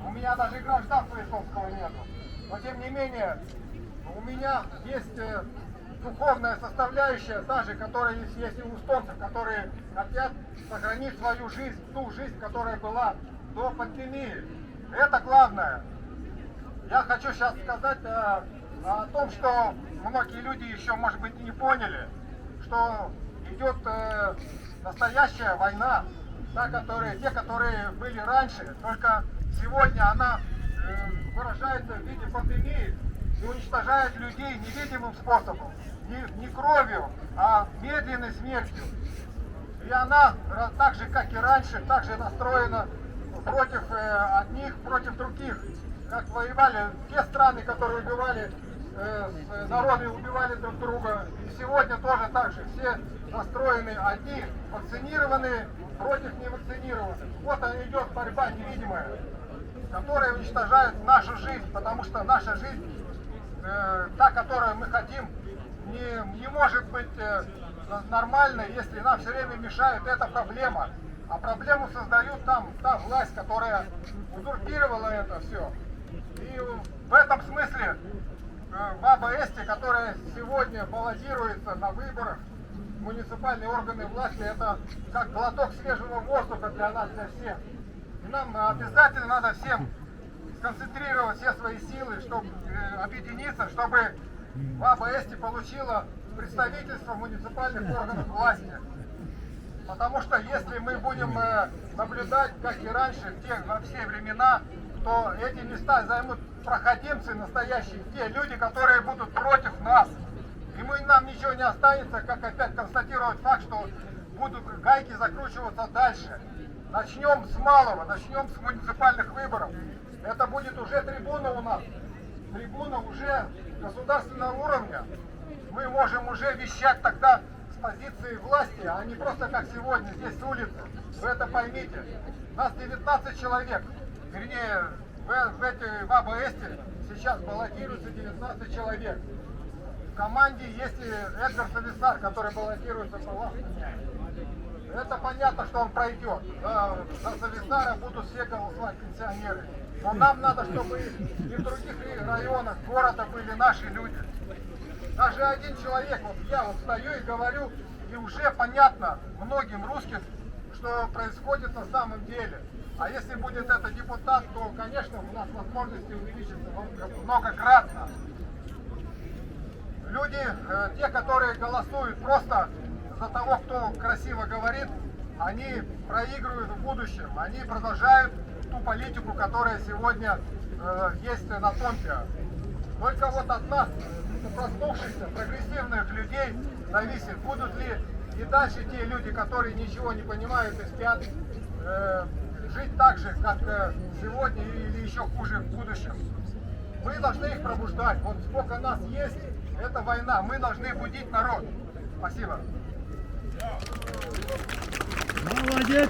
У меня даже гражданства эстонского нету. Но тем не менее, у меня есть духовная составляющая, та же, которая есть и у эстонцев, которые хотят сохранить свою жизнь, ту жизнь, которая была до пандемии. Это главное. Я хочу сейчас сказать о том, что многие люди еще, может быть, не поняли, что идет настоящая война, те, которые были раньше, только сегодня она выражается в виде пандемии и уничтожает людей невидимым способом, не кровью, а медленной смертью. И она, так же, как и раньше, также настроена против одних, против других. Как воевали те страны, которые убивали, народы убивали друг друга. И сегодня тоже так же. Все настроены одни, вакцинированные против невакцинированных. Вот она идет борьба невидимая, которая уничтожает нашу жизнь, потому что наша жизнь, та, которую мы хотим, не может быть нормальной, если нам все время мешают. Это проблема. А проблему создают та власть, которая узурпировала это все. И в этом смысле Баба Эсти, которая сегодня баллотируется на выборах в муниципальные органы власти, это как глоток свежего воздуха для нас, для всех. И нам обязательно надо всем сконцентрировать все свои силы, чтобы объединиться, чтобы Баба Эсти получила представительство в муниципальных органах власти. Потому что если мы будем наблюдать, как и раньше, во все времена, то эти места займут проходимцы настоящие, те люди, которые будут против нас. И нам ничего не останется, как опять констатировать факт, что будут гайки закручиваться дальше. Начнем с малого, начнем с муниципальных выборов. Это будет уже трибуна у нас, трибуна уже государственного уровня. Мы можем уже вещать тогда с позиции власти, а не просто как сегодня, здесь улицы. Вы это поймите. Нас 19 человек. Вернее, в этой Баба Эсти сейчас баллотируется 19 человек. В команде есть Эдгар Сависар, который баллотируется по власти. Это понятно, что он пройдет. За Сависара будут все голосовать пенсионеры. Но нам надо, чтобы и в других районах города были наши люди. Даже один человек, вот я вот стою и говорю, и уже понятно многим русским, что происходит на самом деле. А если будет это депутат, то, конечно, у нас возможности увеличатся многократно. Люди, те, которые голосуют просто за того, кто красиво говорит, они проигрывают в будущем. Они продолжают ту политику, которая сегодня есть на Томпе. Только вот от нас, проснувшихся, прогрессивных людей, зависит, будут ли и дальше те люди, которые ничего не понимают и спят, жить так же, как сегодня или еще хуже в будущем. Мы должны их пробуждать. Вот сколько нас есть, это война. Мы должны будить народ. Спасибо. Молодец!